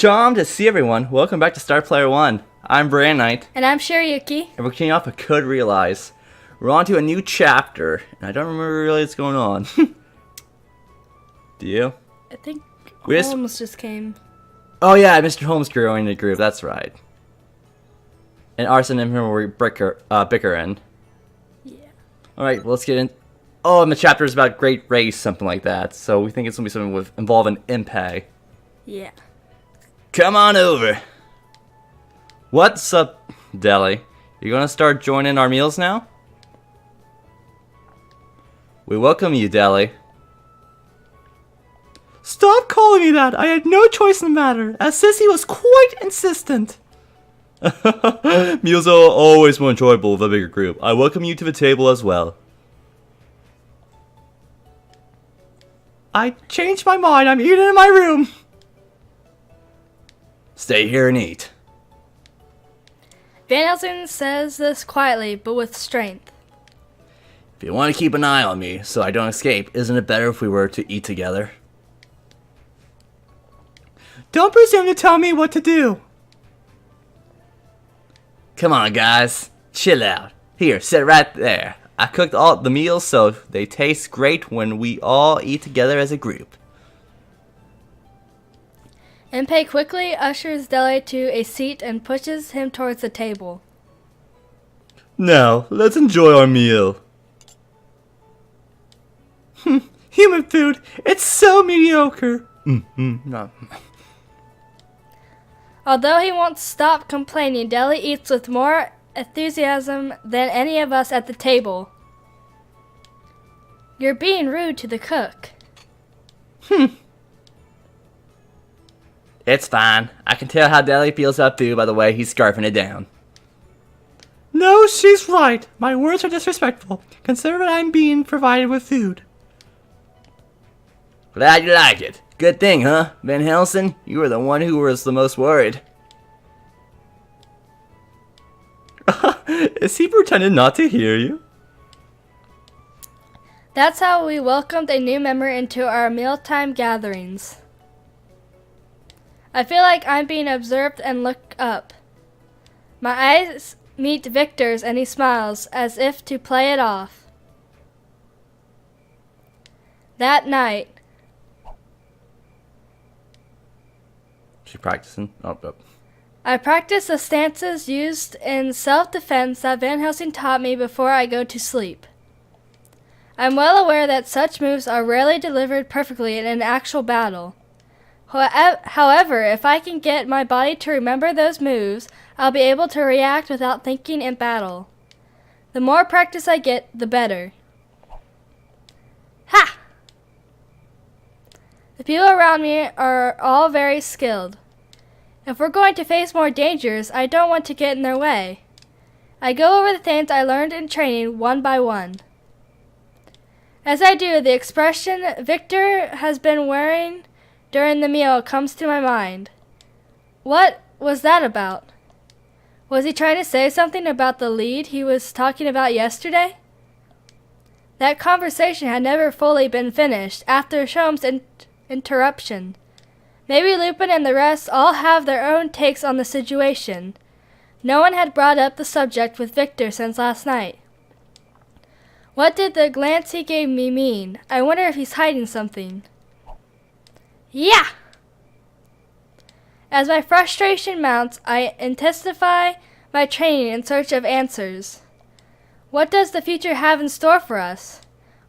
Charmed to see everyone. Welcome back to Star Player 1. I'm Brandon Knight. And I'm Shirayuki. And we're kicking off a Could Realize. We're on to a new chapter, and I don't remember really what's going on. Do you? I think We Holmes just came. Oh yeah, Mr. Holmes growing the group, that's right. And Arson and him were bickering. Yeah. Alright, let's get in. Oh, and the chapter is about Great Race, something like that. So we think it's going to be something with involving Impay. Yeah. Come on over. What's up, Deli? You gonna start joining our meals now? We welcome you, Deli. Stop calling me that! I had no choice in the matter, as Sissy was quite insistent. Meals are always more enjoyable with a bigger group. I welcome you to the table as well. I changed my mind. I'm eating in my room. Stay here and eat. Van Helsing says this quietly, but with strength. If you want to keep an eye on me so I don't escape, isn't it better if we were to eat together? Don't presume to tell me what to do. Come on, guys. Chill out. Here, sit right there. I cooked all the meals so they taste great when we all eat together as a group. Impay quickly ushers Deli to a seat and pushes him towards the table. Now, let's enjoy our meal. Human food, it's so mediocre. No. Although he won't stop complaining, Deli eats with more enthusiasm than any of us at the table. You're being rude to the cook. It's fine. I can tell how Deli feels about food by the way he's scarfing it down. No, she's right. My words are disrespectful. Consider that I'm being provided with food. Glad you like it. Good thing, huh? Van Helsing, you were the one who was the most worried. Is he pretending not to hear you? That's how we welcomed a new member into our mealtime gatherings. I feel like I'm being observed and look up. My eyes meet Victor's and he smiles as if to play it off. That night, She practicing? Oh. I practice the stances used in self-defense that Van Helsing taught me before I go to sleep. I'm well aware that such moves are rarely delivered perfectly in an actual battle. However, if I can get my body to remember those moves, I'll be able to react without thinking in battle. The more practice I get, the better. Ha! The people around me are all very skilled. If we're going to face more dangers, I don't want to get in their way. I go over the things I learned in training one by one. As I do, the expression Victor has been wearing during the meal comes to my mind. What was that about? Was he trying to say something about the lead he was talking about yesterday? That conversation had never fully been finished after Sholmes' interruption. Maybe Lupin and the rest all have their own takes on the situation. No one had brought up the subject with Victor since last night. What did the glance he gave me mean? I wonder if he's hiding something. Yeah! As my frustration mounts, I intensify my training in search of answers. What does the future have in store for us?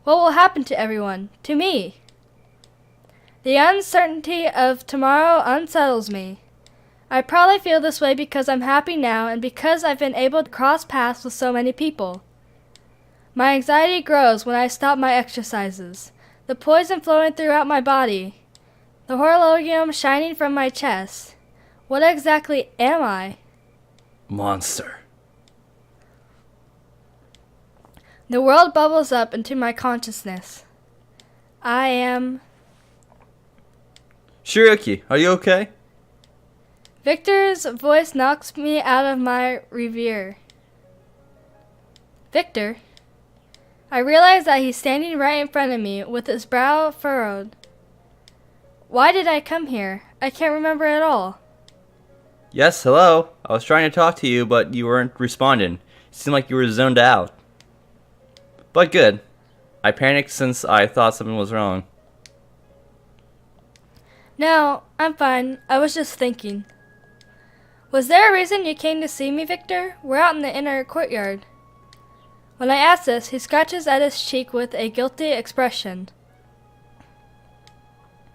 What will happen to everyone? To me? The uncertainty of tomorrow unsettles me. I probably feel this way because I'm happy now and because I've been able to cross paths with so many people. My anxiety grows when I stop my exercises, the poison flowing throughout my body, the horologium shining from my chest. What exactly am I? Monster. The world bubbles up into my consciousness. I am... Shirayuki, are you okay? Victor's voice knocks me out of my reverie. Victor? I realize that he's standing right in front of me with his brow furrowed. Why did I come here? I can't remember at all. Yes, hello. I was trying to talk to you, but you weren't responding. It seemed like you were zoned out. But good. I panicked since I thought something was wrong. No, I'm fine. I was just thinking. Was there a reason you came to see me, Victor? We're out in the inner courtyard. When I asked this, he scratches at his cheek with a guilty expression.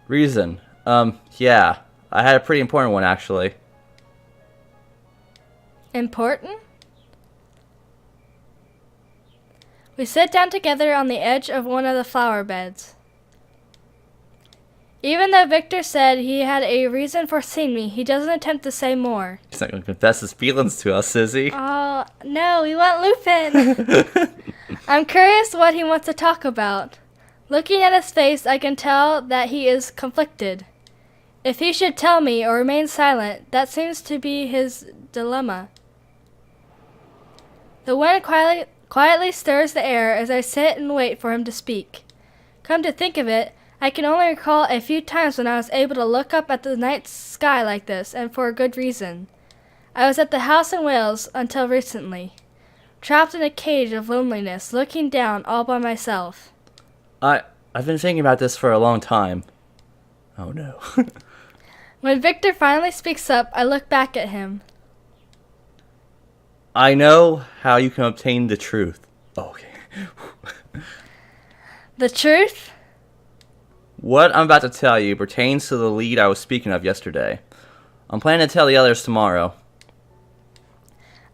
Reason? Yeah. I had a pretty important one, actually. Important? We sit down together on the edge of one of the flower beds. Even though Victor said he had a reason for seeing me, he doesn't attempt to say more. He's not going to confess his feelings to us, is he? Oh, no, we want Lupin. I'm curious what he wants to talk about. Looking at his face, I can tell that he is conflicted. If he should tell me or remain silent, that seems to be his dilemma. The wind quietly stirs the air as I sit and wait for him to speak. Come to think of it, I can only recall a few times when I was able to look up at the night sky like this, and for a good reason. I was at the house in Wales until recently, trapped in a cage of loneliness, looking down all by myself. I've been thinking about this for a long time. Oh no. When Victor finally speaks up, I look back at him. I know how you can obtain the truth. Oh, okay. The truth? What I'm about to tell you pertains to the lead I was speaking of yesterday. I'm planning to tell the others tomorrow.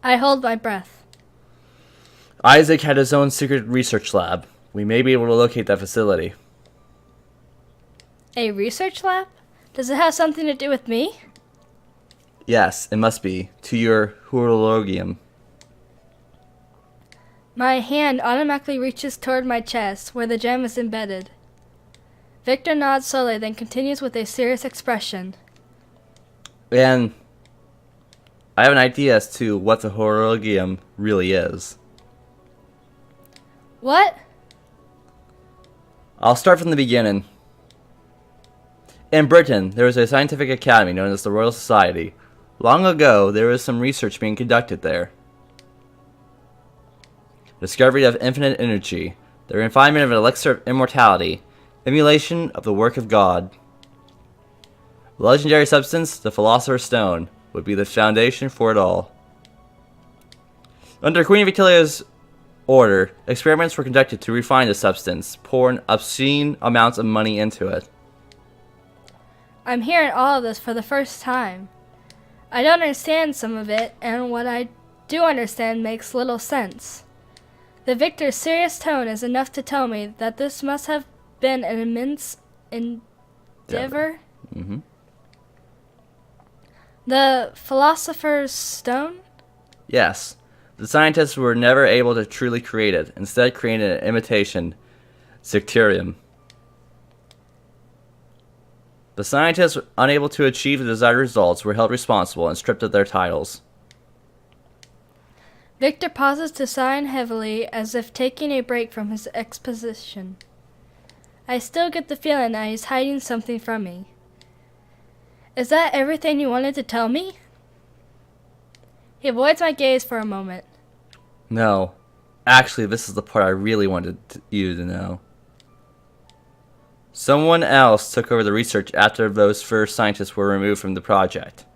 I hold my breath. Isaac had his own secret research lab. We may be able to locate that facility. A research lab? Does it have something to do with me? Yes, it must be. To your horologium. My hand automatically reaches toward my chest, where the gem is embedded. Victor nods slowly, then continues with a serious expression. And I have an idea as to what the horologium really is. What? I'll start from the beginning. In Britain, there was a scientific academy known as the Royal Society. Long ago, there was some research being conducted there. Discovery of infinite energy, the refinement of an elixir of immortality, emulation of the work of God. The legendary substance, the Philosopher's Stone, would be the foundation for it all. Under Queen Victoria's order, experiments were conducted to refine the substance, pouring obscene amounts of money into it. I'm hearing all of this for the first time. I don't understand some of it, and what I do understand makes little sense. The Victor's serious tone is enough to tell me that this must have been an immense endeavor. Mm-hmm. The Philosopher's Stone? Yes. The scientists were never able to truly create it, instead creating an imitation, Zicterium. The scientists unable to achieve the desired results were held responsible and stripped of their titles. Victor pauses to sigh heavily, as if taking a break from his exposition. I still get the feeling that he's hiding something from me. Is that everything you wanted to tell me? He avoids my gaze for a moment. No. Actually, this is the part I really wanted you to know. Someone else took over the research after those first scientists were removed from the project.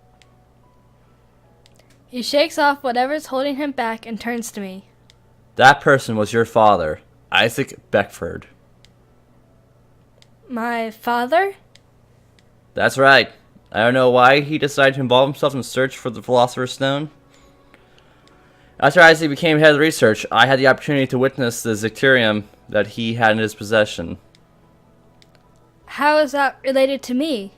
He shakes off whatever's holding him back and turns to me. That person was your father, Isaac Beckford. My father? That's right. I don't know why he decided to involve himself in the search for the Philosopher's Stone. After Isaac became head of the research, I had the opportunity to witness the Zicterium that he had in his possession. How is that related to me?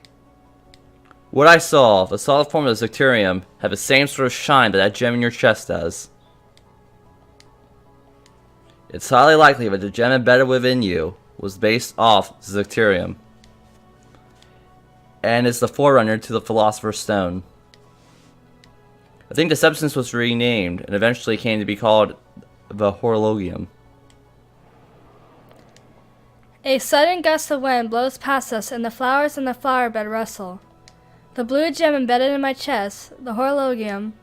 What I saw, the solid form of the Zicterium, had the same sort of shine that gem in your chest does. It's highly likely that the gem embedded within you was based off the Zicterium, and is the forerunner to the Philosopher's Stone. I think the substance was renamed and eventually came to be called the horologium. A sudden gust of wind blows past us, and the flowers in the flower bed rustle. The blue gem embedded in my chest, the horologium.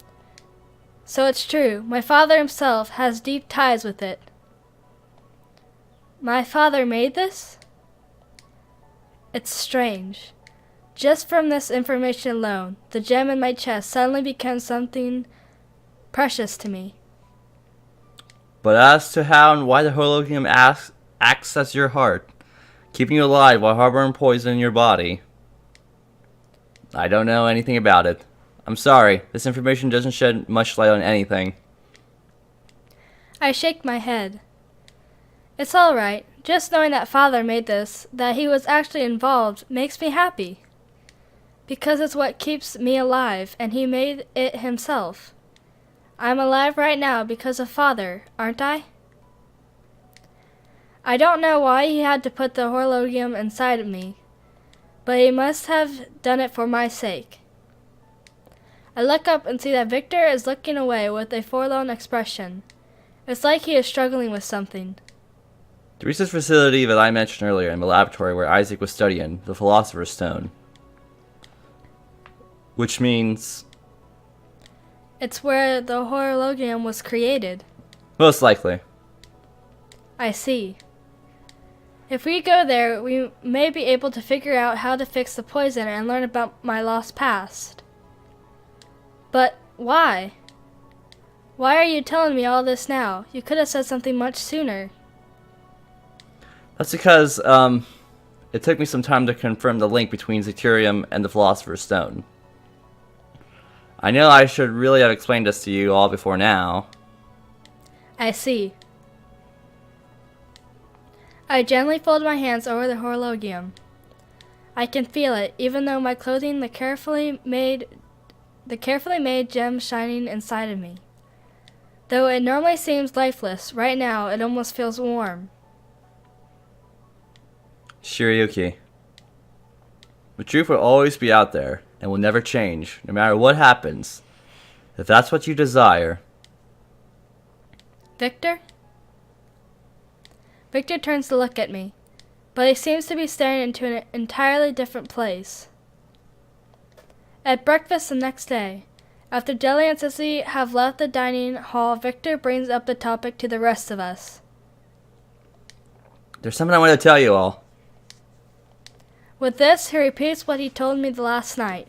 So it's true, my father himself has deep ties with it. My father made this? It's strange. Just from this information alone, the gem in my chest suddenly becomes something precious to me. But as to how and why the horologium acts as your heart, keeping you alive while harboring poison in your body, I don't know anything about it. I'm sorry, this information doesn't shed much light on anything. I shake my head. It's all right. Just knowing that father made this, that he was actually involved, makes me happy. Because it's what keeps me alive, and he made it himself. I'm alive right now because of father, aren't I? I don't know why he had to put the horologium inside of me, but he must have done it for my sake. I look up and see that Victor is looking away with a forlorn expression. It's like he is struggling with something. The research facility that I mentioned earlier in the laboratory where Isaac was studying the Philosopher's Stone. Which means... It's where the horologium was created. most likely. I see. If we go there, we may be able to figure out how to fix the poison and learn about my lost past. But why? Why are you telling me all this now? You could have said something much sooner. That's because, it took me some time to confirm the link between Zecturium and the Philosopher's Stone. I know I should really have explained this to you all before now. I see. I gently fold my hands over the horologium. I can feel it, even though my clothing, the carefully made gem shining inside of me. Though it normally seems lifeless, right now it almost feels warm. Shirayuki. The truth will always be out there, and will never change, no matter what happens. If that's what you desire. Victor? Victor turns to look at me, but he seems to be staring into an entirely different place. At breakfast the next day, after Jelly and Sissy have left the dining hall, Victor brings up the topic to the rest of us. There's something I want to tell you all. With this, he repeats what he told me the last night.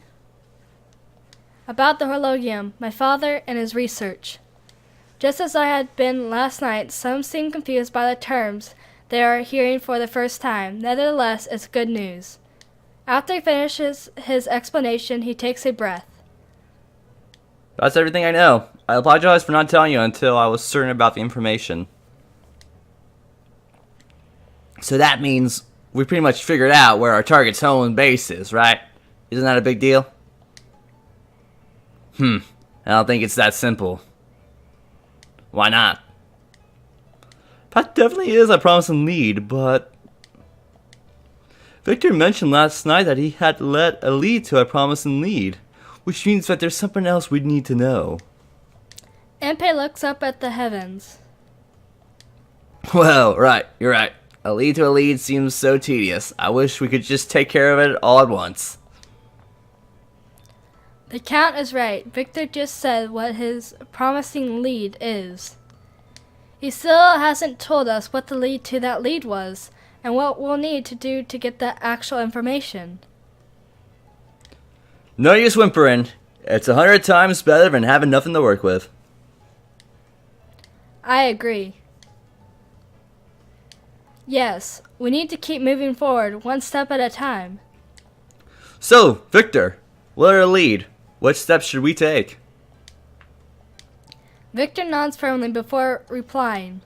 About the horologium, my father, and his research. Just as I had been last night, some seem confused by the terms they are hearing for the first time. Nevertheless, it's good news. After he finishes his explanation, he takes a breath. That's everything I know. I apologize for not telling you until I was certain about the information. So that means we pretty much figured out where our target's home base is, right? Isn't that a big deal? I don't think it's that simple. Why not? That definitely is a promising lead, but... Victor mentioned last night that he had led a lead to a promising lead, which means that there's something else we'd need to know. Enpei looks up at the heavens. Well, right, you're right. A lead to a lead seems so tedious. I wish we could just take care of it all at once. The Count is right. Victor just said what his promising lead is. He still hasn't told us what the lead to that lead was, and what we'll need to do to get the actual information. No use whimpering. It's 100 times better than having nothing to work with. I agree. Yes, we need to keep moving forward, one step at a time. So, Victor, what are the lead? What steps should we take? Victor nods firmly before replying.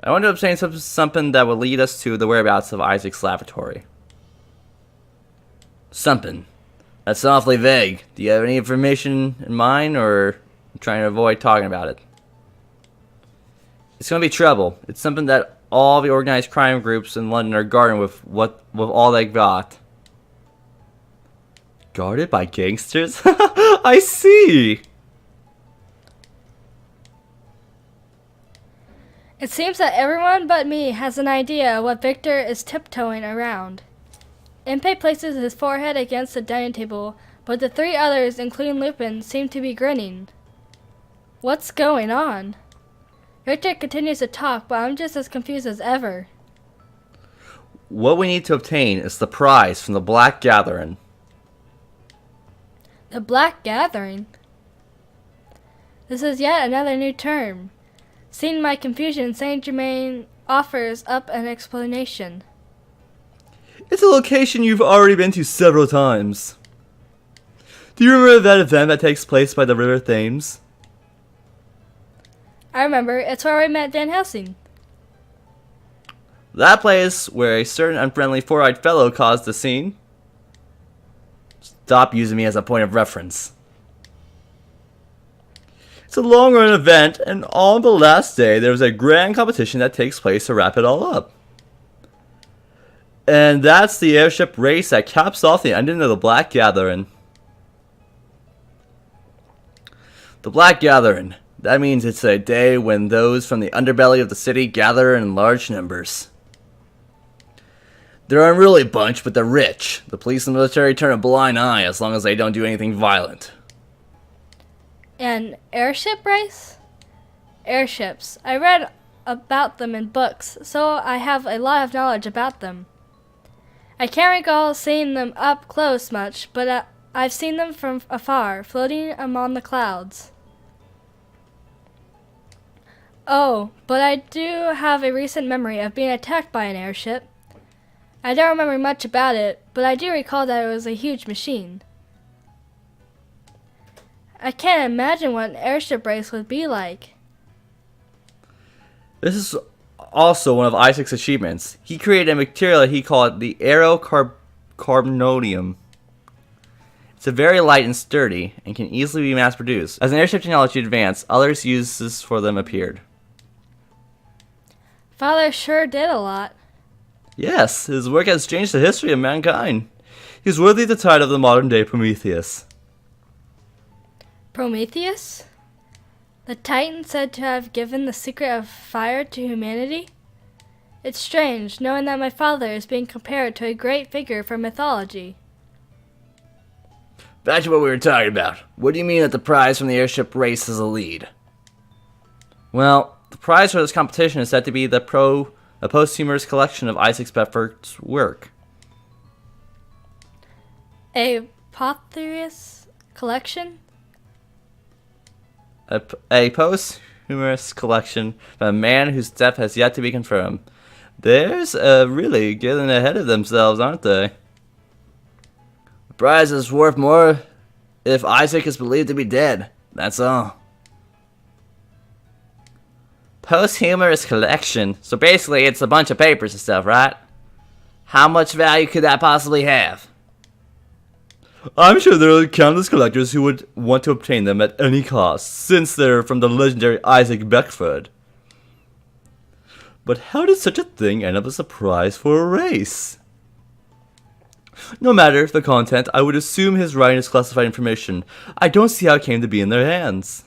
I want to obtain something that will lead us to the whereabouts of Isaac's laboratory. Something. That's awfully vague. Do you have any information in mind, or trying to avoid talking about it? It's going to be trouble. It's something that all the organized crime groups in London are guarding with all they got. Guarded by gangsters? I see! It seems that everyone but me has an idea of what Victor is tiptoeing around. Impei places his forehead against the dining table, but the three others, including Lupin, seem to be grinning. What's going on? Victor continues to talk, but I'm just as confused as ever. What we need to obtain is the prize from the Black Gathering. The Black Gathering? This is yet another new term. Seeing my confusion, Saint Germain offers up an explanation. It's a location you've already been to several times. Do you remember that event that takes place by the River Thames? I remember, it's where we met Van Helsing. That place where a certain unfriendly four-eyed fellow caused the scene? Stop using me as a point of reference. It's a long-run event, and on the last day there was a grand competition that takes place to wrap it all up. And that's the airship race that caps off the ending of the Black Gathering. The Black Gathering. That means it's a day when those from the underbelly of the city gather in large numbers. They're an unruly bunch, but they're rich. The police and military turn a blind eye as long as they don't do anything violent. An airship race? Airships. I read about them in books, so I have a lot of knowledge about them. I can't recall seeing them up close much, but I've seen them from afar, floating among the clouds. Oh, but I do have a recent memory of being attacked by an airship. I don't remember much about it, but I do recall that it was a huge machine. I can't imagine what an airship race would be like. This is also one of Isaac's achievements. He created a material that he called the aerocarbonium. It's a very light and sturdy, and can easily be mass-produced. As an airship technology advanced, others uses for them appeared. Father sure did a lot. Yes, his work has changed the history of mankind. He's worthy of the title of the modern-day Prometheus. Prometheus? The Titan said to have given the secret of fire to humanity? It's strange, knowing that my father is being compared to a great figure from mythology. Back to what we were talking about. What do you mean that the prize from the airship race is a lead? Well, the prize for this competition is said to be a posthumous collection of Isaac Bedford's work. A posthumous collection? A posthumous collection from a man whose death has yet to be confirmed. There's really getting ahead of themselves, aren't they? The prize is worth more if Isaac is believed to be dead. That's all. Posthumous collection. So basically it's a bunch of papers and stuff, right? How much value could that possibly have? I'm sure there are countless collectors who would want to obtain them at any cost, since they're from the legendary Isaac Beckford. But how did such a thing end up as a prize for a race? No matter the content, I would assume his writing is classified information. I don't see how it came to be in their hands.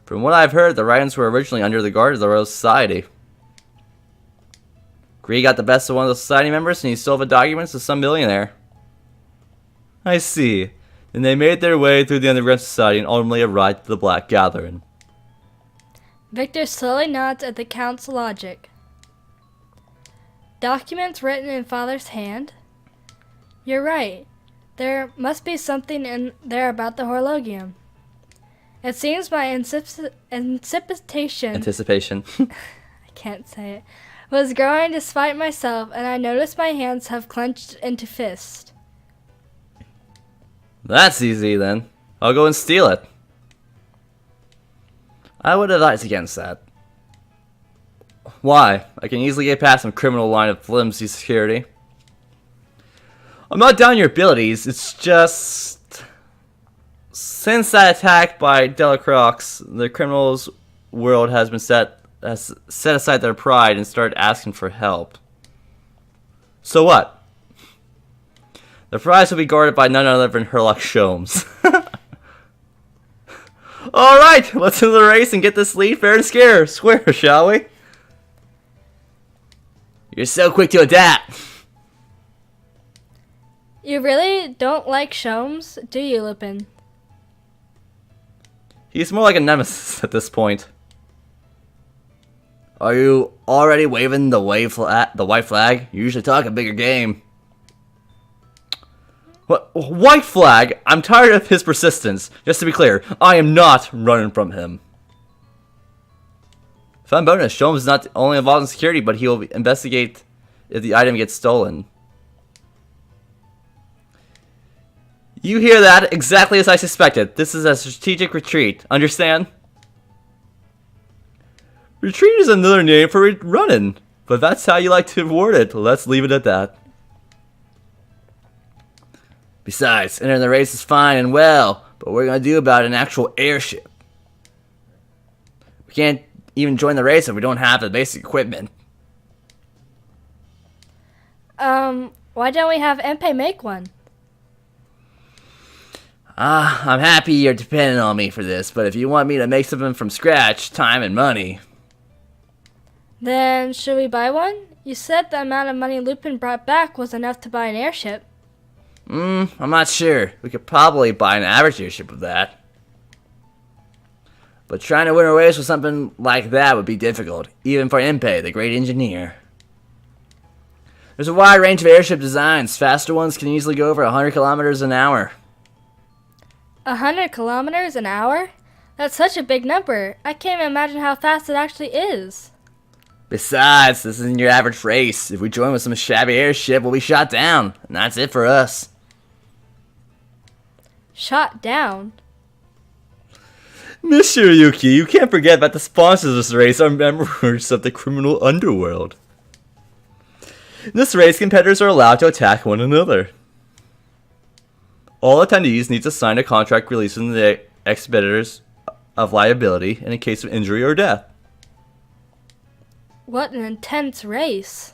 From what I've heard, the writings were originally under the guard of the Royal Society. Gree got the best of one of the society members and he stole the documents to some millionaire. I see. Then they made their way through the underground society and ultimately arrived at the Black Gathering. Victor slowly nods at the Count's logic. Documents written in Father's hand? You're right. There must be something in there about the horologium. It seems my anticipation I can't say it, was growing despite myself, and I noticed my hands have clenched into fists. That's easy then. I'll go and steal it. I would advise against that. Why? I can easily get past some criminal line of flimsy security. I'm not down your abilities, it's just... Since that attack by Delacroix, the criminals' world has set aside their pride and started asking for help. So what? The prize will be guarded by none other than Herlock Sholmes. Alright, let's do the race and get this lead fair and square, shall we? You're so quick to adapt. You really don't like Sholmes, do you, Lupin? He's more like a nemesis at this point. Are you already waving the white flag? You usually talk a bigger game. What? White flag? I'm tired of his persistence. Just to be clear, I am not running from him. Fun bonus, Sholmes is not only involved in security, but he will investigate if the item gets stolen. You hear that exactly as I suspected. This is a strategic retreat. Understand? Retreat is another name for running, but that's how you like to word it. Let's leave it at that. Besides, entering the race is fine and well, but what are we going to do about an actual airship? We can't even join the race if we don't have the basic equipment. Why don't we have Empei make one? I'm happy you're depending on me for this, but if you want me to make something from scratch, time and money. Then, should we buy one? You said the amount of money Lupin brought back was enough to buy an airship. I'm not sure. We could probably buy an average airship with that. But trying to win a race with something like that would be difficult, even for Empei, the great engineer. There's a wide range of airship designs. Faster ones can easily go over 100 kilometers an hour. 100 kilometers an hour? That's such a big number. I can't even imagine how fast it actually is. Besides, this isn't your average race. If we join with some shabby airship, we'll be shot down. And that's it for us. Shot down? Miss Shirayuki, you can't forget that the sponsors of this race are members of the criminal underworld. In this race, competitors are allowed to attack one another. All attendees need to sign a contract releasing the expeditors of liability in case of injury or death. What an intense race.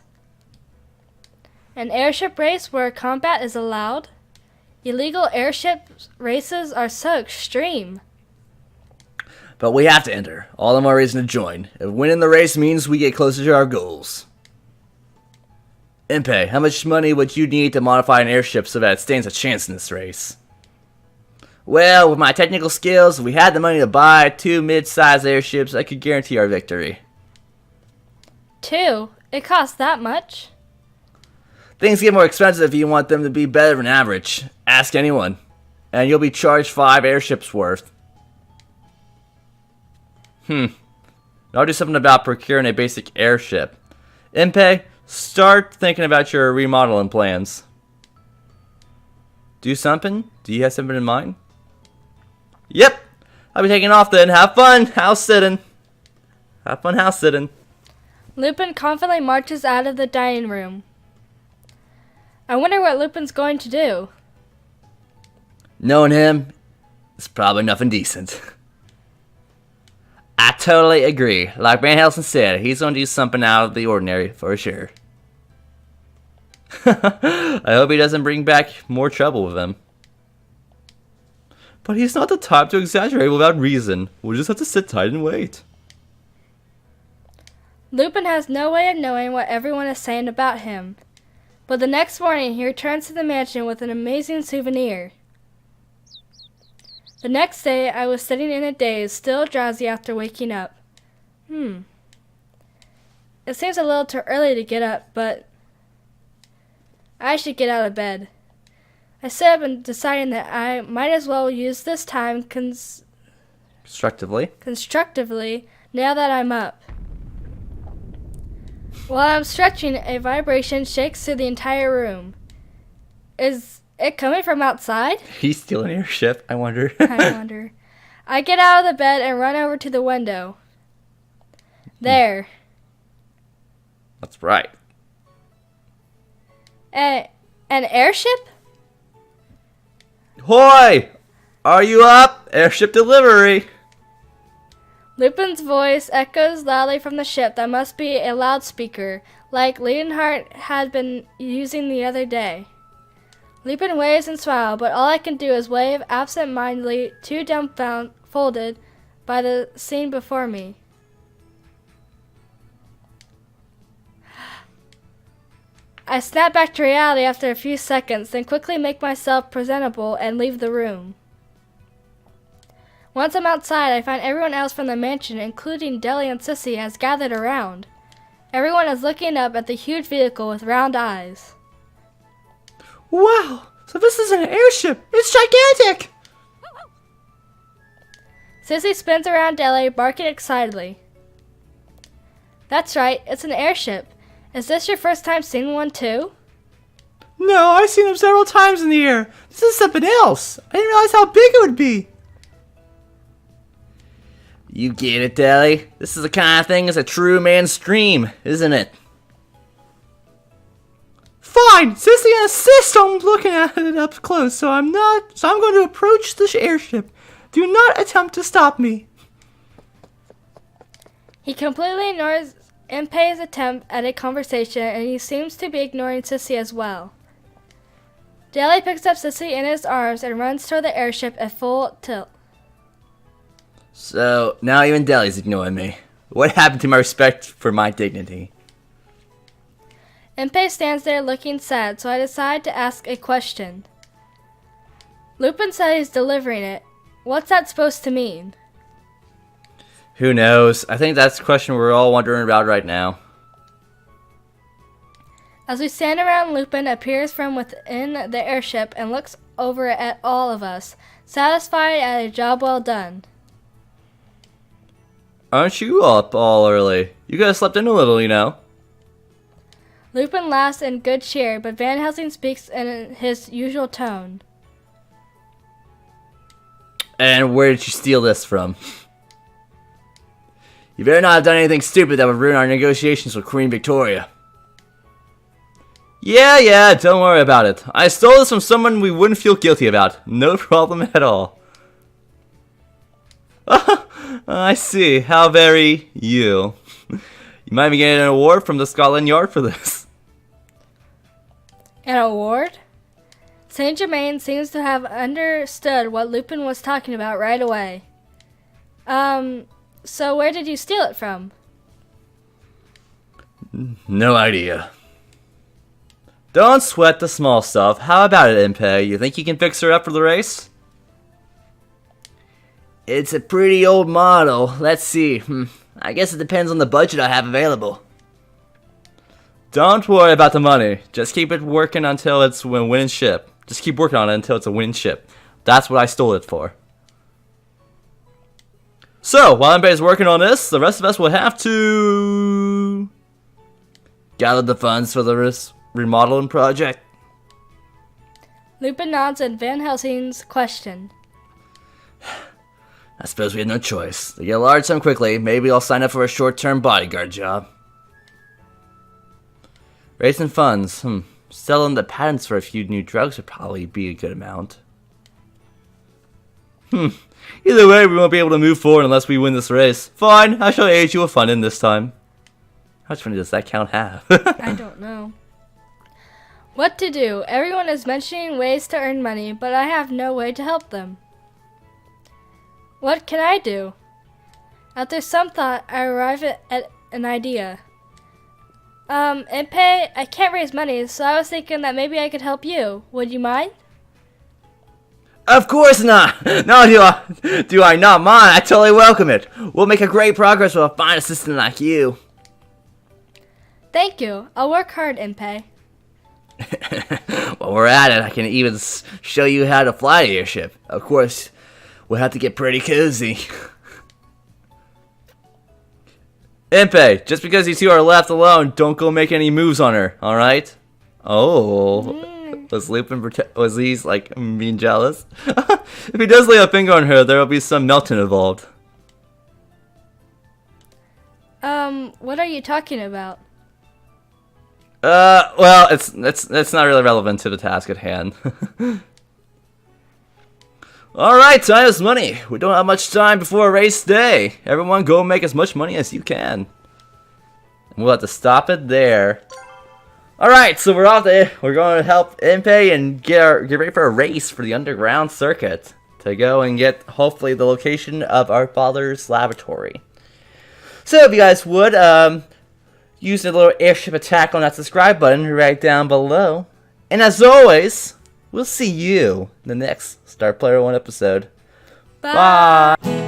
An airship race where combat is allowed? Illegal airship races are so extreme. But we have to enter. All the more reason to join. If winning the race means we get closer to our goals. Empei, how much money would you need to modify an airship so that it stands a chance in this race? Well, with my technical skills, if we had the money to buy 2 mid-sized airships, I could guarantee our victory. 2? It costs that much? Things get more expensive if you want them to be better than average. Ask anyone. And you'll be charged 5 airships worth. I'll do something about procuring a basic airship. Empei, start thinking about your remodeling plans. Do something? Do you have something in mind? Yep. I'll be taking off then. Have fun house sitting. Have fun house sitting. Lupin confidently marches out of the dining room. I wonder what Lupin's going to do. Knowing him, it's probably nothing decent. I totally agree. Like Van Helsing said, he's going to do something out of the ordinary for sure. I hope he doesn't bring back more trouble with him. But he's not the type to exaggerate without reason. We'll just have to sit tight and wait. Lupin has no way of knowing what everyone is saying about him. But the next morning, he returns to the mansion with an amazing souvenir. The next day, I was sitting in a daze, still drowsy after waking up. It seems a little too early to get up, but I should get out of bed. I sat up and deciding that I might as well use this time constructively now that I'm up. While I'm stretching, a vibration shakes through the entire room. Is it coming from outside? He's stealing an airship, I wonder. I wonder. I get out of the bed and run over to the window. There. That's right. An airship? Hoy! Are you up? Airship delivery! Lupin's voice echoes loudly from the ship that must be a loudspeaker, like Leonhardt had been using the other day. Lupin waves and smiles, but all I can do is wave absent-mindedly, too dumbfounded by the scene before me. I snap back to reality after a few seconds, then quickly make myself presentable and leave the room. Once I'm outside, I find everyone else from the mansion, including Deli and Sissy, has gathered around. Everyone is looking up at the huge vehicle with round eyes. Wow! So this is an airship! It's gigantic! Sissy spins around Deli, barking excitedly. That's right, it's an airship. Is this your first time seeing one too? No, I've seen them several times in the air. This is something else. I didn't realize how big it would be. You get it, Deli. This is the kind of thing that's a true man's dream, isn't it? Fine, Sissy insists on looking at it up close, so I'm going to approach the airship. Do not attempt to stop me. He completely ignores Impei's attempt at a conversation, and he seems to be ignoring Sissy as well. Deli picks up Sissy in his arms and runs toward the airship at full tilt. So, now even Deli's ignoring me. What happened to my respect for my dignity? Impei stands there looking sad, so I decide to ask a question. Lupin said he's delivering it. What's that supposed to mean? Who knows? I think that's the question we're all wondering about right now. As we stand around, Lupin appears from within the airship and looks over at all of us, satisfied at a job well done. Aren't you up all early? You could have slept in a little, you know. Lupin laughs in good cheer, but Van Helsing speaks in his usual tone. And where did you steal this from? You better not have done anything stupid that would ruin our negotiations with Queen Victoria. Yeah, don't worry about it. I stole this from someone we wouldn't feel guilty about. No problem at all. I see. How very you. You might be getting an award from the Scotland Yard for this. An award? Saint Germain seems to have understood what Lupin was talking about right away. So where did you steal it from? No idea. Don't sweat the small stuff. How about it, Impei? You think you can fix her up for the race? It's a pretty old model. Let's see. I guess it depends on the budget I have available. Don't worry about the money. Just keep it working until it's a winning ship. Just keep working on it until it's a winning ship. That's what I stole it for. So, while Impei's working on this, the rest of us will have to gather the funds for the remodeling project. Lupin nods at Van Helsing's question. I suppose we had no choice. To get a large sum quickly, maybe I'll sign up for a short-term bodyguard job. Raising funds. Selling the patents for a few new drugs would probably be a good amount. Either way, we won't be able to move forward unless we win this race. Fine, I shall aid you with funding this time. How much money does that count have? I don't know. What to do? Everyone is mentioning ways to earn money, but I have no way to help them. What can I do? After some thought, I arrive at an idea. Impei, I can't raise money, so I was thinking that maybe I could help you. Would you mind? Of course not! No, do I not mind? I totally welcome it. We'll make a great progress with a fine assistant like you. Thank you. I'll work hard, Impei. While we're at it, I can even show you how to fly the airship. Of course, we'll have to get pretty cozy. Impei, just because you two are left alone, don't go make any moves on her, alright? Oh. Was he like being jealous? If he does lay a finger on her, there will be some melting involved. What are you talking about? Well, it's not really relevant to the task at hand. Alright, time is money. We don't have much time before a race day. Everyone go make as much money as you can. And we'll have to stop it there. Alright, so we're off there. We're going to help Impei and get ready for a race for the underground circuit. To go and get, hopefully, the location of our father's laboratory. So if you guys would, use the little airship attack on that subscribe button right down below. And as always, we'll see you in the next Star Player 1 episode. Bye. Bye.